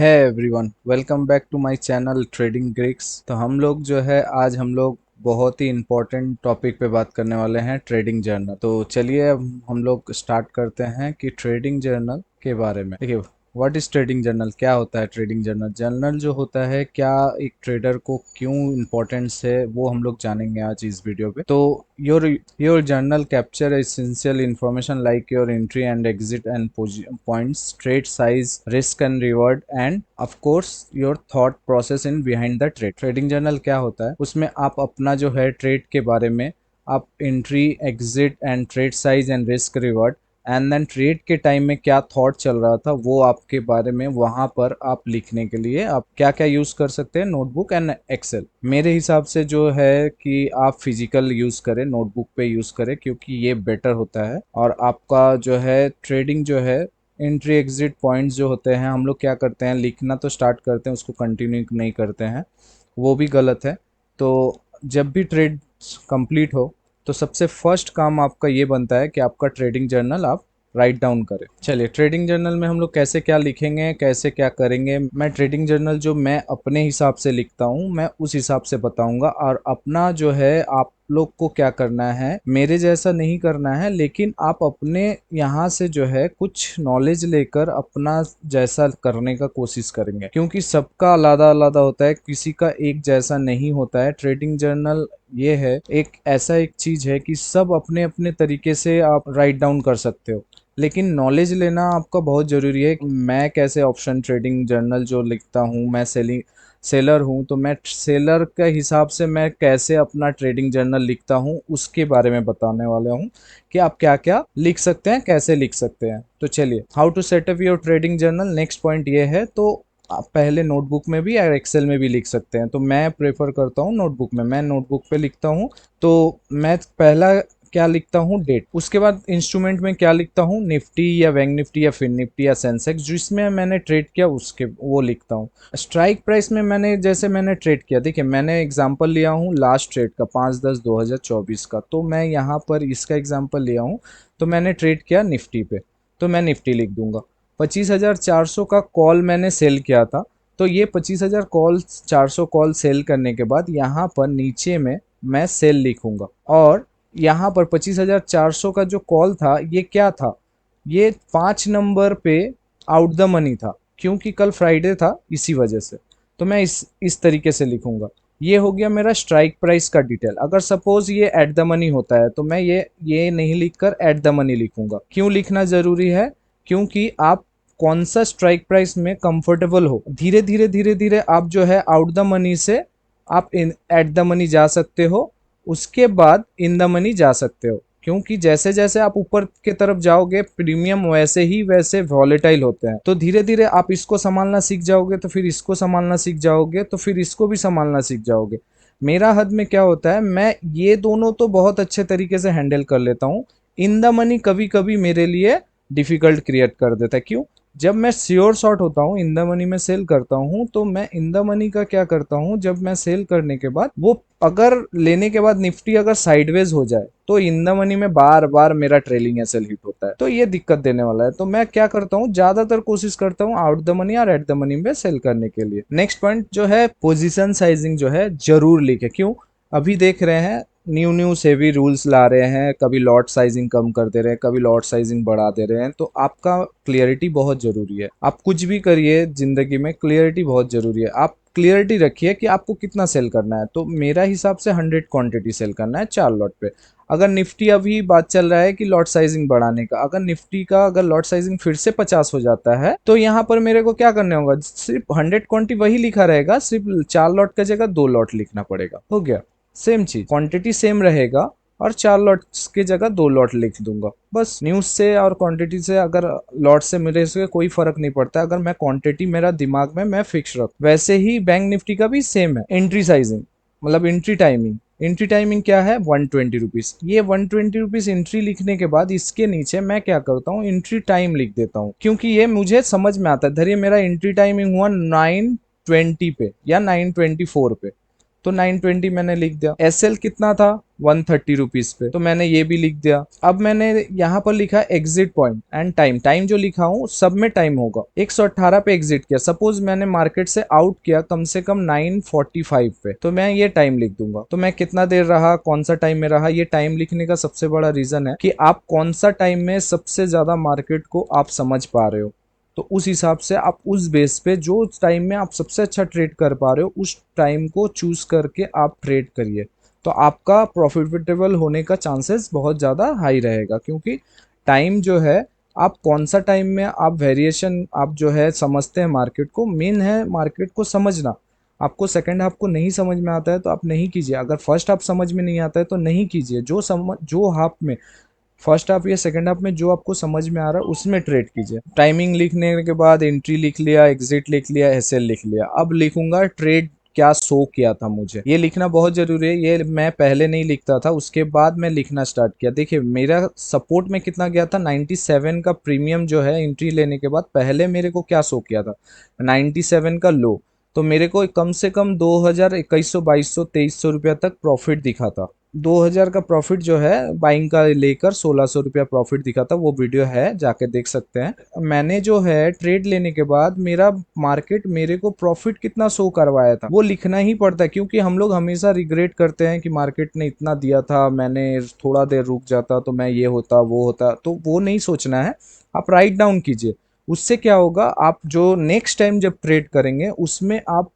है everyone, welcome back to my channel trading Greeks. तो आज हम लोग बहुत ही इम्पोर्टेंट टॉपिक पे बात करने वाले हैं, ट्रेडिंग जर्नल। तो चलिए अब हम लोग स्टार्ट करते हैं कि ट्रेडिंग जर्नल के बारे में। देखिए, व्हाट इज ट्रेडिंग जर्नल, क्या होता है ट्रेडिंग जर्नल। जर्नल जो होता है, क्या एक ट्रेडर को क्यों इम्पोर्टेंस है, वो हम लोग जानेंगे आज इस वीडियो पे। तो your journal capture essential information like your entry and exit and points, trade size, risk and reward end of course your thought process in behind the trade. Trading journal क्या होता है, उसमें आप अपना जो है ट्रेड के बारे में, आप entry, exit and trade size and risk reward and then trade के टाइम में क्या थॉट चल रहा था, वो आपके बारे में वहां पर आप लिखने के लिए आप क्या क्या यूज कर सकते हैं, नोटबुक एंड एक्सेल। मेरे हिसाब से जो है कि आप फिजिकल यूज करें, नोटबुक पे यूज करें, क्योंकि ये बेटर होता है। और आपका जो है ट्रेडिंग जो है, एंट्री एग्जिट पॉइंट्स जो होते हैं, हम लोग क्या करते हैं, लिखना तो स्टार्ट करते हैं, उसको कंटिन्यू नहीं करते हैं, वो भी गलत है। तो जब भी ट्रेड कंप्लीट हो, तो सबसे फर्स्ट काम आपका ये बनता है कि आपका ट्रेडिंग जर्नल आप राइट डाउन करें। चलिए, ट्रेडिंग जर्नल में हम लोग कैसे क्या लिखेंगे, कैसे क्या करेंगे। मैं ट्रेडिंग जर्नल जो मैं अपने हिसाब से लिखता हूँ, मैं उस हिसाब से बताऊंगा। और अपना जो है, आप लोग को क्या करना है, मेरे जैसा नहीं करना है, लेकिन आप अपने यहाँ से जो है कुछ नॉलेज लेकर अपना जैसा करने का कोशिश करेंगे, क्योंकि सबका अलग अलग होता है, किसी का एक जैसा नहीं होता है। ट्रेडिंग जर्नल ये है, एक ऐसा एक चीज है कि सब अपने अपने तरीके से आप राइट डाउन कर सकते हो, लेकिन नॉलेज लेना आपका बहुत ज़रूरी है। मैं कैसे ऑप्शन ट्रेडिंग जर्नल जो लिखता हूँ, मैं सेलर हूँ, तो मैं सेलर के हिसाब से मैं कैसे अपना ट्रेडिंग जर्नल लिखता हूँ, उसके बारे में बताने वाला हूँ कि आप क्या क्या लिख सकते हैं, कैसे लिख सकते हैं। तो चलिए, how to setup your trading journal, next point ये है। तो आप पहले नोटबुक में भी या एक्सेल में भी लिख सकते हैं, तो मैं प्रेफर करता हूँ नोटबुक में, मैं नोटबुक पे लिखता हूँ। तो मैं पहला क्या लिखता हूँ, डेट। उसके बाद इंस्ट्रूमेंट में क्या लिखता हूँ, निफ्टी या बैंक निफ्टी या फिन निफ्टी या सेंसेक्स, जिसमें मैंने ट्रेड किया उसके वो लिखता हूँ। स्ट्राइक प्राइस में मैंने ट्रेड किया, देखिए मैंने एग्जांपल लिया हूँ लास्ट ट्रेड का, 5/10/2024 का, तो मैं यहाँ पर इसका एग्जांपल लिया हूँ। तो मैंने ट्रेड किया निफ्टी पे, तो मैं निफ्टी लिख दूंगा। 25,400 का कॉल मैंने सेल किया था, तो ये 25,000 कॉल, 400 कॉल सेल करने के बाद यहाँ पर नीचे में मैं सेल लिखूंगा। और यहाँ पर 25,400 का जो कॉल था, ये क्या था, ये 5 नंबर पे आउट द मनी था, क्योंकि कल फ्राइडे था, इसी वजह से। तो मैं इस तरीके से लिखूंगा। ये हो गया मेरा स्ट्राइक प्राइस का डिटेल। अगर सपोज ये एट द मनी होता है, तो मैं ये नहीं लिखकर एट द मनी लिखूंगा। क्यों लिखना जरूरी है, क्योंकि आप कौन सा स्ट्राइक प्राइस में कंफर्टेबल हो, धीरे धीरे धीरे धीरे आप जो है आउट द मनी से आप इन एट द मनी जा सकते हो, उसके बाद इन द मनी जा सकते हो। क्योंकि जैसे जैसे आप ऊपर की तरफ जाओगे, प्रीमियम वैसे ही वैसे वॉलेटाइल होते हैं। तो धीरे धीरे आप इसको संभालना सीख जाओगे, तो फिर इसको संभालना सीख जाओगे, तो फिर इसको भी संभालना सीख जाओगे। मेरा हद में क्या होता है, मैं ये दोनों तो बहुत अच्छे तरीके से हैंडल कर लेता हूँ। इन द मनी कभी कभी मेरे लिए डिफिकल्ट क्रिएट कर देता है। क्यों, जब मैं श्योर शॉट होता हूँ, इन द मनी में सेल करता हूँ, तो मैं इन द मनी का क्या करता हूँ, जब मैं सेल करने के बाद वो अगर लेने के बाद निफ्टी अगर साइडवेज हो जाए, तो इन द मनी में बार बार मेरा ट्रेलिंग एसएल हिट होता है, तो ये दिक्कत देने वाला है। तो मैं क्या करता हूँ, ज्यादातर कोशिश करता हूँ आउट द मनी और एट द मनी में सेल करने के लिए। नेक्स्ट पॉइंट जो है, पोजीशन साइजिंग जो है जरूर लिखे। क्यों, अभी देख रहे हैं न्यू न्यू सेवी रूल्स ला रहे हैं, कभी लॉट साइजिंग कम कर दे रहे हैं, कभी लॉट साइजिंग बढ़ा दे रहे हैं। तो आपका क्लियरिटी बहुत जरूरी है। आप कुछ भी करिए जिंदगी में, क्लियरिटी बहुत जरूरी है। आप क्लियरिटी रखिए कि आपको कितना सेल करना है। तो मेरा हिसाब से 100 क्वांटिटी सेल करना है 4 लॉट पे। अगर निफ्टी, अभी बात चल रहा है कि लॉट साइजिंग बढ़ाने का, अगर निफ्टी का अगर लॉट साइजिंग फिर से 50 हो जाता है, तो यहाँ पर मेरे को क्या करना होगा, सिर्फ 100 क्वांटिटी वही लिखा रहेगा, सिर्फ 4 लॉट का जगह 2 लॉट लिखना पड़ेगा। हो गया, सेम चीज, क्वांटिटी सेम रहेगा, और 4 लॉट्स की जगह 2 लॉट लिख दूंगा। बस न्यूज से और क्वांटिटी से, अगर लॉट से मेरे से कोई फर्क नहीं पड़ता, अगर मैं क्वांटिटी मेरा दिमाग में मैं फिक्स रख। वैसे ही बैंक निफ्टी का भी सेम है, एंट्री साइजिंग मतलब एंट्री टाइमिंग। एंट्री टाइमिंग क्या है, 120 रुपीज। ये 120 रुपीज एंट्री लिखने के बाद इसके नीचे मैं क्या करता हूँ, एंट्री टाइम लिख देता हूँ, क्योंकि ये मुझे समझ में आता है। धरिए मेरा एंट्री टाइमिंग हुआ 9:20 पे या 9:24 पे, तो 920 मैंने लिख दिया। एसएल कितना था 130 रुपीज पे, तो मैंने ये भी लिख दिया। अब मैंने यहाँ पर लिखा exit point and time. Time जो लिखा हूँ सब में टाइम होगा। 118 पे एग्जिट किया, सपोज मैंने मार्केट से आउट किया कम से कम 9:45 पे, तो मैं ये टाइम लिख दूंगा। तो मैं कितना देर रहा, कौन सा टाइम में रहा, ये टाइम लिखने का सबसे बड़ा रीजन है कि आप कौन सा टाइम में सबसे ज्यादा मार्केट को आप समझ पा रहे हो। तो उस हिसाब से आप उस बेस पे जो टाइम में आप सबसे अच्छा ट्रेड कर पा रहे हो उस टाइम को चूज करके आप ट्रेड करिए। तो आपका प्रॉफिटेबल होने का चांसेस बहुत ज़्यादा हाई रहेगा, क्योंकि टाइम जो है, आप कौन सा टाइम में आप वेरिएशन आप जो है समझते हैं मार्केट को, मेन है मार्केट को समझना। आपको सेकंड हाफ को नहीं समझ में आता है तो आप नहीं कीजिए, अगर फर्स्ट हाफ समझ में नहीं आता है तो नहीं कीजिए। जो हाफ में फर्स्ट हाफ या सेकंड हाफ में जो आपको समझ में आ रहा है उसमें ट्रेड कीजिए। टाइमिंग लिखने के बाद एंट्री लिख लिया, एग्जिट लिख लिया, एसएल लिख लिया। अब लिखूंगा ट्रेड क्या शो किया था मुझे, ये लिखना बहुत जरूरी है। ये मैं पहले नहीं लिखता था, उसके बाद मैं लिखना स्टार्ट किया। देखिए मेरा सपोर्ट में कितना गया था, 97 का प्रीमियम जो है एंट्री लेने के बाद पहले मेरे को क्या शो किया था, 97 का लो। तो मेरे को कम से कम 2000, 2100, 2200, 2300 रुपया तक प्रॉफिट दिखा था। 2000 का प्रॉफिट जो है बाइंग का लेकर 1600 रुपया प्रॉफिट दिखा था, वो वीडियो है जाके देख सकते हैं। मैंने जो है ट्रेड लेने के बाद मेरा मार्केट मेरे को प्रॉफिट कितना शो करवाया था वो लिखना ही पड़ता है, क्योंकि हम लोग हमेशा रिग्रेट करते हैं कि मार्केट ने इतना दिया था, मैंने थोड़ा देर रुक जाता तो मैं ये होता वो होता। तो वो नहीं सोचना है, आप राइट डाउन कीजिए। उससे क्या होगा, आप जो नेक्स्ट टाइम जब ट्रेड करेंगे उसमें आप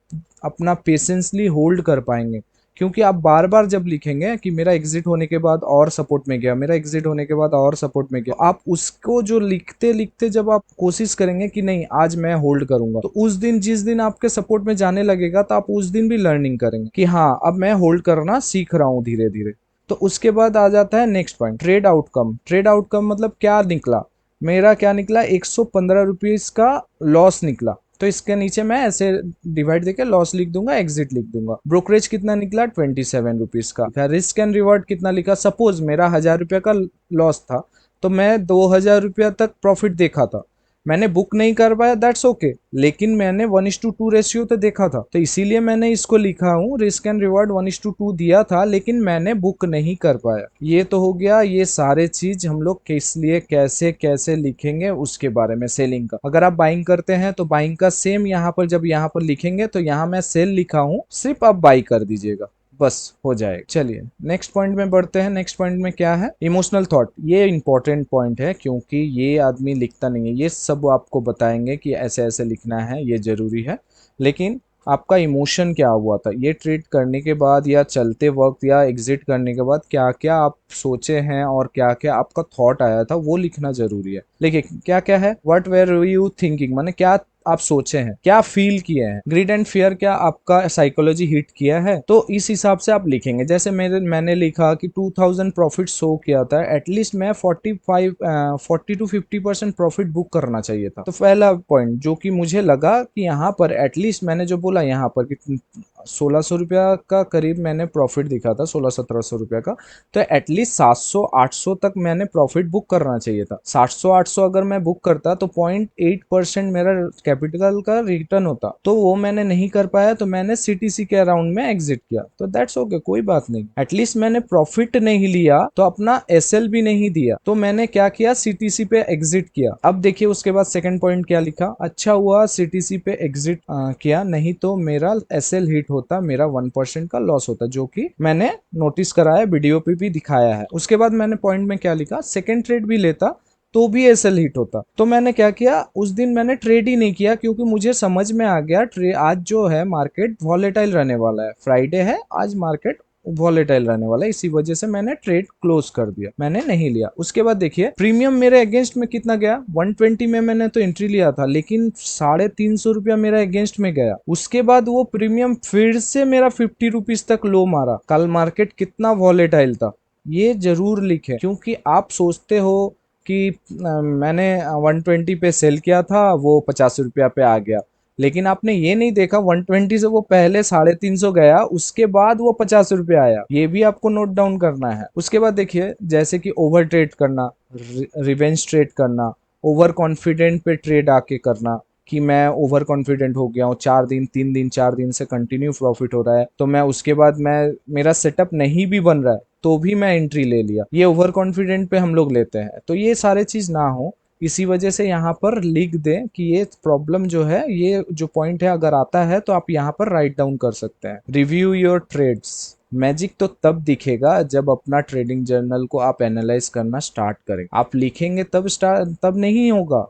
अपना पेशेंसली होल्ड कर पाएंगे। क्योंकि आप बार बार जब लिखेंगे कि मेरा एग्जिट होने के बाद और सपोर्ट में गया, मेरा एग्जिट होने के बाद और सपोर्ट में गया, आप उसको जो लिखते लिखते जब आप कोशिश करेंगे कि नहीं आज मैं होल्ड करूंगा, तो उस दिन जिस दिन आपके सपोर्ट में जाने लगेगा तो आप उस दिन भी लर्निंग करेंगे कि हाँ अब मैं होल्ड करना सीख रहा हूँ धीरे धीरे। तो उसके बाद आ जाता है next point, trade outcome. Trade outcome मतलब क्या निकला, मेरा क्या निकला, 115 रुपीज का लॉस निकला। तो इसके नीचे मैं ऐसे डिवाइड देके लॉस लिख दूंगा, एग्जिट लिख दूंगा। ब्रोकरेज कितना निकला, 27 रुपीज का। रिस्क एंड रिवॉर्ड कितना लिखा, सपोज मेरा 1000 रुपया का लॉस था तो मैं 2000 रुपया तक प्रॉफिट देखा था, मैंने बुक नहीं कर पाया, दैट्स ओके, लेकिन मैंने 1:2 रेशियो तो देखा था, तो इसीलिए मैंने इसको लिखा हूँ। रिस्क एंड रिवॉर्ड 1:2 दिया था लेकिन मैंने बुक नहीं कर पाया। ये तो हो गया, ये सारे चीज हम लोग किस लिए कैसे कैसे लिखेंगे उसके बारे में। सेलिंग का अगर आप बाइंग करते हैं तो बाइंग का सेम यहाँ पर जब यहाँ पर लिखेंगे तो यहाँ मैं सेल लिखा हूँ, सिर्फ आप बाई कर दीजिएगा, बस हो जाएगा। चलिए नेक्स्ट पॉइंट में बढ़ते हैं। नेक्स्ट पॉइंट में क्या है, इमोशनल थॉट। ये इंपॉर्टेंट पॉइंट है क्योंकि ये आदमी लिखता नहीं है। ये सब आपको बताएंगे कि ऐसे ऐसे लिखना है, ये जरूरी है, लेकिन आपका इमोशन क्या हुआ था ये ट्रेड करने के बाद या चलते वक्त या एग्जिट करने के बाद, क्या क्या आप सोचे हैं और क्या क्या आपका थॉट आया था वो लिखना जरूरी है। देखिए क्या क्या है, व्हाट वेर यू थिंकिंग, माने क्या आप सोचे हैं, क्या फील किए हैं। ग्रीड एंड फियर क्या आपका साइकोलॉजी हिट किया है, तो इस हिसाब से आप लिखेंगे। जैसे मैंने लिखा कि 2000 प्रॉफिट शो किया था, एटलीस्ट मैं 40 to 50% प्रॉफिट बुक करना चाहिए था। तो पहला पॉइंट जो कि मुझे लगा कि यहाँ पर एटलीस्ट मैंने जो बोला यहाँ पर कि 1600 रुपया का करीब मैंने प्रॉफिट दिखा था, 1600-1700 रुपया का, तो एटलीस्ट 700-800 तक मैंने प्रॉफिट बुक करना चाहिए था। 700-800 अगर मैं बुक करता तो 0.8% मेरा कैपिटल का रिटर्न होता, तो वो मैंने नहीं कर पाया, तो मैंने सीटीसी के अराउंड में एग्जिट किया। तो दैट्स ओके, कोई बात नहीं, एटलीस्ट मैंने प्रॉफिट नहीं लिया तो अपना एसएल भी नहीं दिया, तो मैंने क्या किया, सीटीसी पे एग्जिट किया। अब देखिए उसके बाद सेकंड पॉइंट क्या लिखा, अच्छा हुआ सीटीसी पे एग्जिट किया, नहीं तो मेरा एसएल हिट होता, मेरा 1% का लॉस होता, जो कि मैंने नोटिस कराया, वीडियो पे भी दिखाया है। उसके बाद मैंने पॉइंट में क्या लिखा, सेकंड ट्रेड भी लेता तो भी एसएल हिट होता। तो मैंने क्या किया, उस दिन मैंने ट्रेड ही नहीं किया, क्योंकि मुझे समझ में आ गया आज जो है मार्केट वॉलेटाइल रहने वाला है, फ्राइडे है आज, मार्केट वॉलेटाइल रहने वाला है, इसी वजह से मैंने ट्रेड क्लोज कर दिया, मैंने नहीं लिया। उसके बाद देखिए प्रीमियम मेरे अगेंस्ट में कितना गया, 120 में मैंने तो एंट्री लिया था, लेकिन 350 रुपया मेरा अगेंस्ट में गया। उसके बाद वो प्रीमियम फिर से मेरा 50 रुपीज तक लो मारा। कल मार्केट कितना वॉलेटाइल था ये जरूर लिखे, क्योंकि आप सोचते हो कि मैंने 120 पे सेल किया था, वो 50 रुपया पे आ गया, लेकिन आपने ये नहीं देखा 120 से वो पहले 350 गया, उसके बाद वो 50 रुपया आया, ये भी आपको नोट डाउन करना है। उसके बाद देखिए जैसे कि ओवर ट्रेड करना, रिवेंज ट्रेड करना, ओवर कॉन्फिडेंट पे ट्रेड आके करना, कि मैं ओवर कॉन्फिडेंट हो गया हूँ, 4 दिन 3 दिन 4 दिन से कंटिन्यू प्रॉफिट हो रहा है, तो मैं उसके बाद मैं मेरा सेटअप नहीं भी बन रहा है तो भी मैं एंट्री ले लिया, ये ओवर कॉन्फिडेंट पे हम लोग लेते हैं। तो ये सारे चीज ना हो, इसी वजह से यहाँ पर लिख दें कि ये प्रॉब्लम जो है, ये जो पॉइंट है अगर आता है तो आप यहाँ पर राइट डाउन कर सकते हैं। Review your trades. मैजिक तो तब दिखेगा जब अपना ट्रेडिंग जर्नल को आप एनालाइज करना स्टार्ट करें। आप लिखेंगे तब नहीं होगा।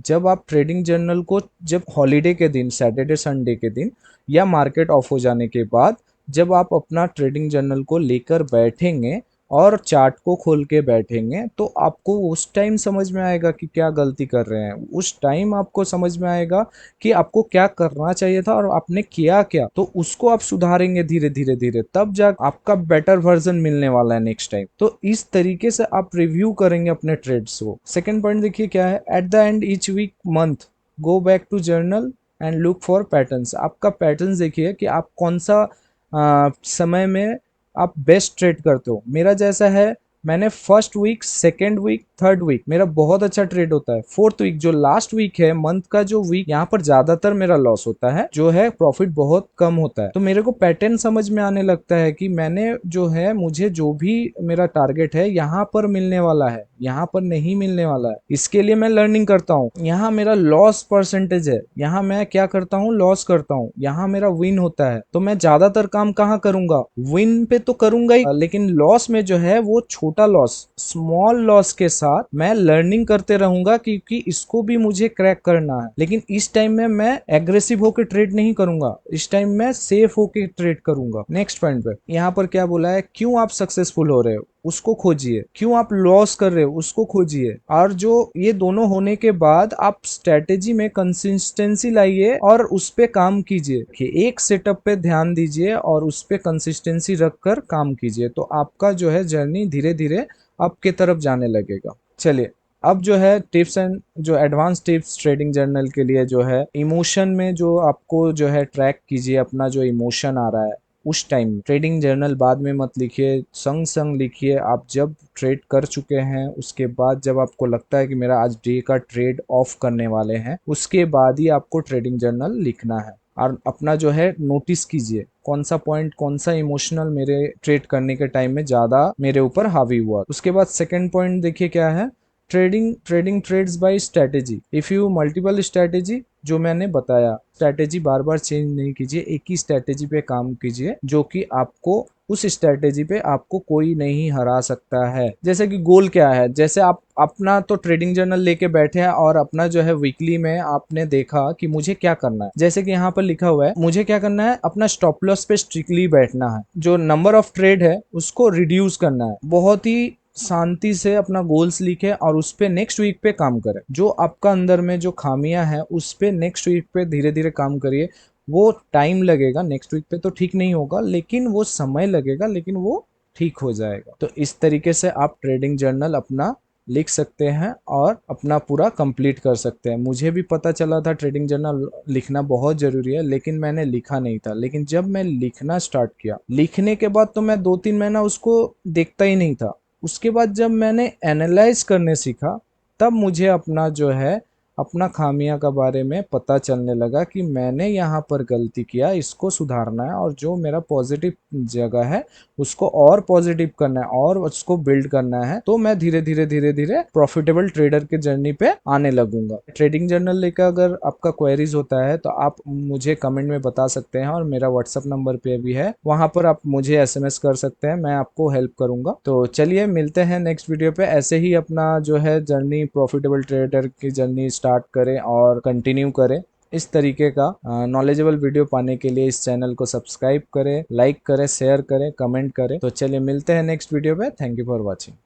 जब आप ट्रेडिंग जर्नल को, जब हॉलीडे के दिन, सैटरडे संडे के दिन या मार्केट ऑफ हो जाने के बाद, जब आप अपना ट्रेडिंग जर्नल को लेकर बैठेंगे और चार्ट को खोल के बैठेंगे, तो आपको उस टाइम समझ में आएगा कि क्या गलती कर रहे हैं। उस टाइम आपको समझ में आएगा कि आपको क्या करना चाहिए था और आपने किया क्या, तो उसको आप सुधारेंगे धीरे धीरे धीरे, तब जा आपका बेटर वर्जन मिलने वाला है नेक्स्ट टाइम। तो इस तरीके से आप रिव्यू करेंगे अपने ट्रेड्स को। सेकेंड पॉइंट देखिए क्या है, at the end each week month go back to journal and look for patterns. आपका पैटर्न्स देखिए कि आप कौन सा समय में आप बेस्ट ट्रेड करते हो। मेरा जैसा है, मैंने first week, second week, third week मेरा बहुत अच्छा ट्रेड होता है। फोर्थ वीक जो लास्ट वीक है मंथ का, जो वीक यहाँ पर ज्यादातर मेरा लॉस होता है, जो है प्रॉफिट बहुत कम होता है। तो मेरे को पैटर्न समझ में आने लगता है कि मैंने जो है, मुझे जो भी मेरा टारगेट है यहाँ पर मिलने वाला है, यहाँ पर नहीं मिलने वाला है। इसके लिए मैं लर्निंग करता हूँ। यहाँ मेरा लॉस परसेंटेज है, यहाँ मैं क्या करता हूँ, लॉस करता हूँ, यहाँ मेरा विन होता है। तो मैं ज्यादातर काम कहाँ करूंगा, विन पे तो करूंगा ही, लेकिन लॉस में जो है वो छोटा लॉस, स्मॉल लॉस के साथ मैं लर्निंग करते रहूंगा, क्योंकि इसको भी मुझे क्रैक करना है। लेकिन इस टाइम में मैं एग्रेसिव होकर ट्रेड नहीं करूंगा, इस टाइम मैं सेफ होकर ट्रेड करूंगा। नेक्स्ट पॉइंट पे यहाँ पर क्या बोला है, क्यों आप सक्सेसफुल हो रहे हो उसको खोजिए, क्यों आप लॉस कर रहे हो उसको खोजिए, और जो ये दोनों होने के बाद आप स्ट्रेटेजी में कंसिस्टेंसी लाइए और उस पे काम कीजिए कि एक सेटअप पे ध्यान दीजिए और उस पे कंसिस्टेंसी रखकर काम कीजिए, तो आपका जो है जर्नी धीरे धीरे आपके तरफ जाने लगेगा। चलिए, अब जो है टिप्स एंड जो एडवांस टिप्स ट्रेडिंग जर्नल के लिए, जो है इमोशन में जो आपको जो है ट्रैक कीजिए अपना जो इमोशन आ रहा है उस टाइम। ट्रेडिंग जर्नल बाद में मत लिखिए, संग संग लिखिए। आप जब ट्रेड कर चुके हैं उसके बाद, जब आपको लगता है कि मेरा आज डे का ट्रेड ऑफ करने वाले हैं, उसके बाद ही आपको ट्रेडिंग जर्नल लिखना है। और अपना जो है नोटिस कीजिए कौन सा पॉइंट, कौन सा इमोशनल मेरे ट्रेड करने के टाइम में ज्यादा मेरे ऊपर हावी हुआ। उसके बाद सेकंड पॉइंट देखिए क्या है, trading trades by strategy. If you multiple strategy, जो मैंने बताया, स्ट्रेटेजी बार बार चेंज नहीं कीजिए, एक ही स्ट्रेटेजी पे काम कीजिए, जो कि आपको उस स्ट्रेटेजी पे आपको कोई नहीं हरा सकता है। जैसे कि गोल क्या है, जैसे आप अपना तो ट्रेडिंग जर्नल लेके बैठे हैं और अपना जो है वीकली में आपने देखा कि मुझे क्या करना है। जैसे कि यहाँ पर लिखा हुआ है, मुझे क्या करना है, अपना स्टॉप लॉस पे स्ट्रिक्टली बैठना है, जो नंबर ऑफ ट्रेड है उसको रिड्यूस करना है। बहुत ही शांति से अपना गोल्स लिखे और उस पे नेक्स्ट वीक पे काम करें। जो आपका अंदर में जो खामियां हैं उस पे नेक्स्ट वीक पे धीरे धीरे काम करिए। वो टाइम लगेगा, नेक्स्ट वीक पे तो ठीक नहीं होगा, लेकिन वो समय लगेगा, लेकिन वो ठीक हो जाएगा। तो इस तरीके से आप ट्रेडिंग जर्नल अपना लिख सकते हैं और अपना पूरा कंप्लीट कर सकते हैं। मुझे भी पता चला था ट्रेडिंग जर्नल लिखना बहुत जरूरी है, लेकिन मैंने लिखा नहीं था। लेकिन जब मैं लिखना स्टार्ट किया, लिखने के बाद तो मैं 2-3 महीना उसको देखता ही नहीं था। उसके बाद जब मैंने एनालाइज करने सीखा, तब मुझे अपना जो है, अपना खामियां का बारे में पता चलने लगा कि मैंने यहाँ पर गलती किया, इसको सुधारना है और जो मेरा पॉजिटिव जगह है उसको और पॉजिटिव करना है और उसको बिल्ड करना है। तो मैं धीरे धीरे धीरे धीरे प्रॉफिटेबल ट्रेडर के जर्नी पे आने लगूंगा। ट्रेडिंग जर्नल लेकर अगर आपका क्वेरीज होता है तो आप मुझे कमेंट में बता सकते हैं, और मेरा व्हाट्सएप नंबर पे भी है, वहां पर आप मुझे एसएमएस कर सकते हैं, मैं आपको हेल्प करूंगा। तो चलिए मिलते हैं नेक्स्ट वीडियो पे। ऐसे ही अपना जो है जर्नी, प्रॉफिटेबल ट्रेडर की जर्नी स्टार्ट करें और कंटिन्यू करें। इस तरीके का नॉलेजेबल वीडियो पाने के लिए इस चैनल को सब्सक्राइब करें, लाइक करें, शेयर करें, कमेंट करें। तो चलिए मिलते हैं नेक्स्ट वीडियो पे। Thank you for watching.